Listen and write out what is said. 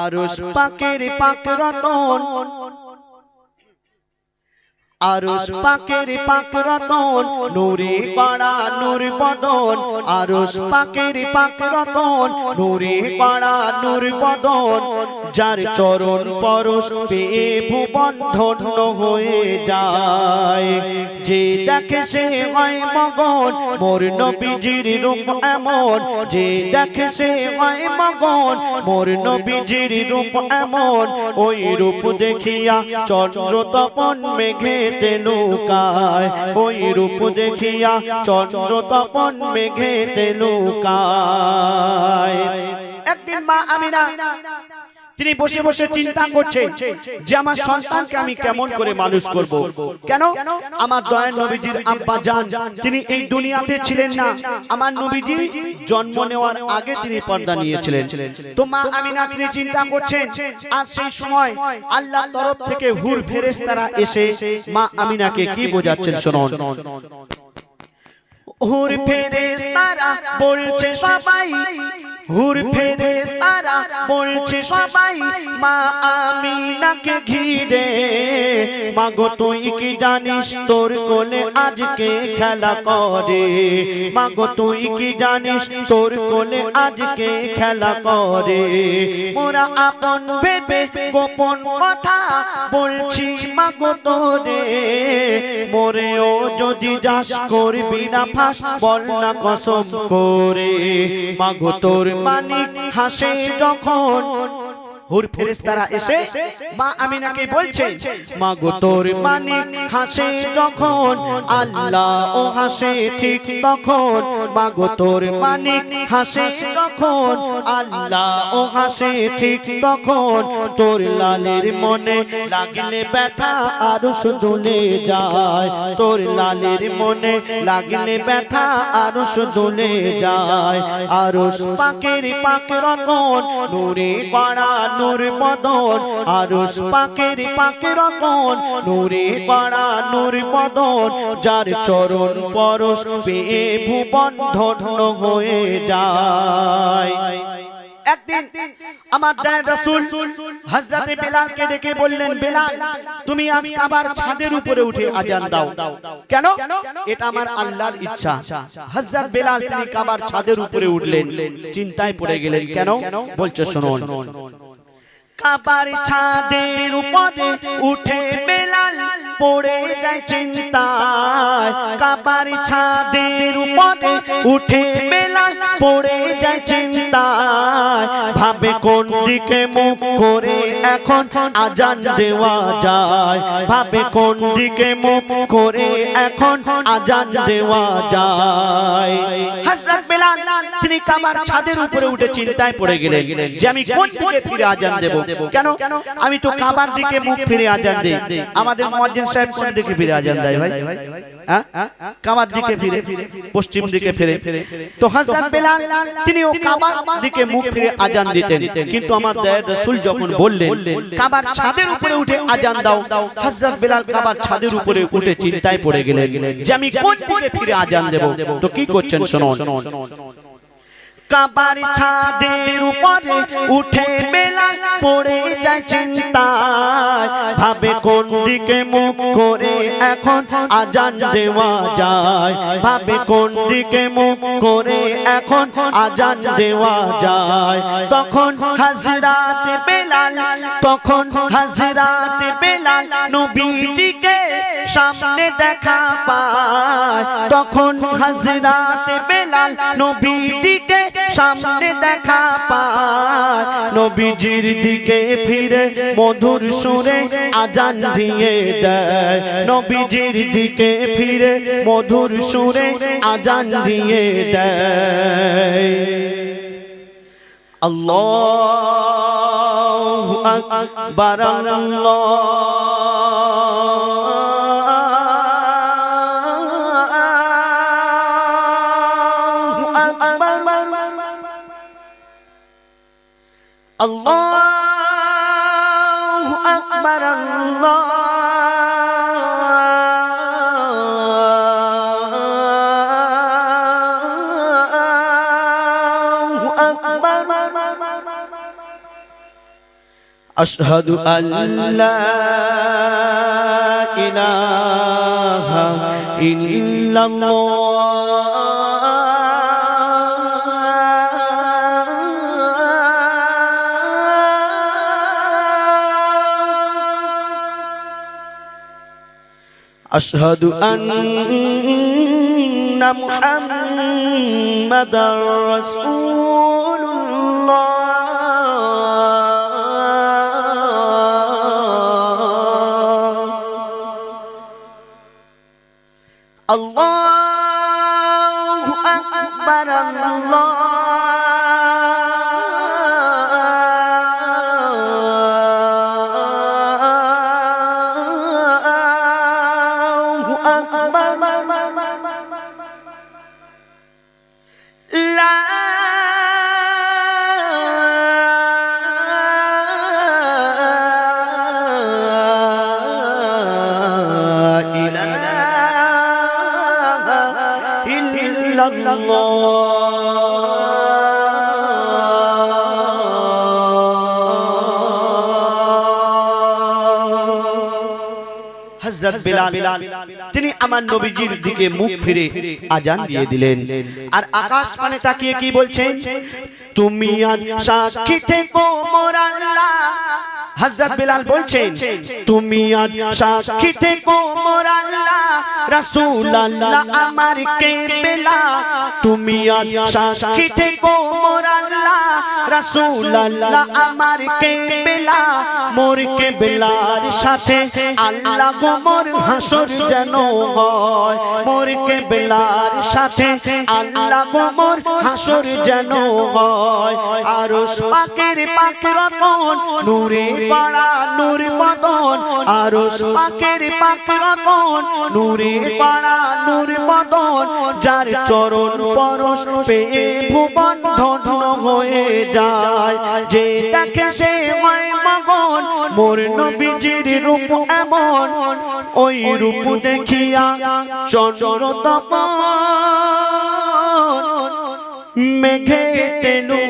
আরশ পাকের পাক রতন, আরশ পাকের পাক রতন, নূরে গড়া নূর বদন। আরশ পাকের পাক রতন, নূরে গড়া নূর বদন। যার চরণ পরশ পেয়ে ভুবন ধন্য হয়ে যায়। যে দেখে সে হয় মগন, মোর নবীজির রূপ এমন। যে দেখে সে হয় মগন, মোর নবীজির রূপ এমন। ওই রূপ দেখিয়া চন্দ্র তপন মেঘে লুকায়। ওই রূপ দেখিয়া চন্দ্র তপন মেঘেতে লুকায়। একদিন মা আমিনা তিনি বসে বসে চিন্তা করছেন যে আমার সন্তানকে আমি কেমন করে মানুষ করব। কেন? আমার দয়ার নবীজির আব্বা জান তিনি এই দুনিয়াতে ছিলেন না। আমার নবীজি জন্ম নেওয়ার আগে তিনি পর্দা নিয়েছিলেন। তো মা আমিনা তিনি চিন্তা করছেন, আর সেই সময় আল্লাহর তরফ থেকে হুর ফেরেশতারা এসে মা আমিনাকে কি বোঝাচ্ছেন শুনুন। হুর ফেরেশতারা বলছে সবাই, হুর ফেরেশতারা বলছে সবাই, মা আমিনাকে ঘিরে। মাগো তুই কি জানিস তোর কোলে আজকে খেলা করে। মাগো তুই কি জানিস তোর কোলে আজকে খেলা করে। মোরা আপন ভেবে গোপন কথা বলছি মাগো তোরে। মোরেও যদি যাস করবি না ফাঁস, বল না কসম করে। মাগো তোর মানিক হাসে যখন, হুর ফেরেশতারা এসে মা আমিনাকে বলছে, মাগো তোর মানিক হাসে যখন, আল্লাহ ও হাসে ঠিক তখন। মাগো তোর মানিক হাসে যখন, আল্লাহ ও হাসে ঠিক তখন। তোর লালের মনে লাগলে ব্যথা আরশ দুলে যায়। তোর লালের মনে লাগলে ব্যথা আরশ দুলে যায়। আরশ পাকের পাক রতন, নূরে গড়া নূর বদন। আরশ পাকের পাক রতন, নূরে গড়া নূর বদন। যার চরণ পরশ পেয়ে ভুবন ধন্য হয়ে যায়। একদিন আমার দয়ার রাসূল হযরতে বেলালকে ডেকে বললেন, বেলাল তুমি আজ কাবার ছাদের উপরে উঠে আজান দাও। কেন? এটা আমার আল্লাহর ইচ্ছা। হযরত বেলাল তিনি কাবার ছাদের উপরে উঠলেন, চিন্তায় পড়ে গেলেন। কেন? বলছে শুনুন। কাবার ছাদের উপরে উঠে বেলাল পড়ে যায় চিন্তায়। কাবার ছাদের উপরে উঠে বেলাল পড়ে যায় চিন্তায়। ভাবে কোন দিকে মুখ করে এখন আজান দেওয়া যায়। ভাবে কোন দিকে মুখ করে এখন আজান দেওয়া যায়। হযরত বেলাল তিনি কাবার ছাদের উপরে উঠে চিন্তায় পড়ে গেলেন যে আমি কোন দিকে ফিরে আজান দেব। কেন? আমি তো কাবার দিকে মুখ ফিরে আজান দেই। আমাদের মুয়াজ্জিন সাহেব কোন দিকে ফিরে আজান দেয় ভাই? কাবার দিকে ফিরে, পশ্চিম দিকে ফিরে। তো হযরত বেলাল তিনিও কাবার দিকে মুখ ফিরে আজান দিতেন। কিন্তু আমার দয়ার রাসূল যখন বললেন কাবার ছাদের উপরে উঠে আজান দাও, হযরত বেলাল কাবার ছাদের উপরে উঠে চিন্তায় পড়ে গেলেন যে আমি কোন দিকে ফিরে আজান দেব। তো কি করছেন শুনুন। কাবার ছাদের উপরে উঠে বেলাল পড়ে যায় চিন্তায়। ভাবে কোন দিকে মুখ করে এখন আজান দেওয়া যায়। ভাবে কোন দিকে মুখ করে এখন আজান দেওয়া যায়। তখন হযরত বেলাল, তখন হযরত বেলাল নবীজিকে সামনে দেখা পায়। তখন হযরত বেলাল নবীজিকে সামনে দেখা পায়। নবীজির দিকে ফিরে মধুর সুরে আজান দিয়ে দেয়। নবীজির দিকে ফিরে মধুর সুরে আজান দিয়ে দেয়। আল্লাহু আকবার, আল্লাহু আকবার, আল্লাহু আকবার। আশহাদু আল্লা ইলাহা ইল্লাল্লাহ আশহাদু আন্না মুহাম্মাদার রাসূলুল্লাহ আল্লাহু আকবার আল্লাহু আকবার লা হযরত বিলাল তিনি আমার নবীজির দিকে মুখ ফিরে আজান দিয়ে দিলেন আর আকাশ পানে তাকিয়ে কি বলছেন তুমি আজ সাক্ষী থেকো মোর আল্লাহ হযরত বিলাল বলছেন তুমি আজ সাক্ষী থেকো মোর আল্লাহ রাসূল আল্লাহ আমার কেবলা তুমি আজ সাক্ষী থেকো মোর আল্লাহ রাসূল আল্লাহ আমার কেবলা মোর কেবলার সাথে আল্লাহ গো মোর হাসর যেন হয় মোর কেবলার সাথে আল্লাহ গো মোর হাসর যেন হয় আরশ পাকের পাক রতন নূরে পাড়া নূর মদন আরশ পাকের পাক রতন নূরে পাড়া নূর মদন যার চরণ পরশ পেয়ে ভুবন ধন্য হয়ে যায় যে দেখে সে হয় মগন মোর নবীজির রূপ এমন ওই রূপ দেখিয়া চন্দ্র তপন মেঘে তেনু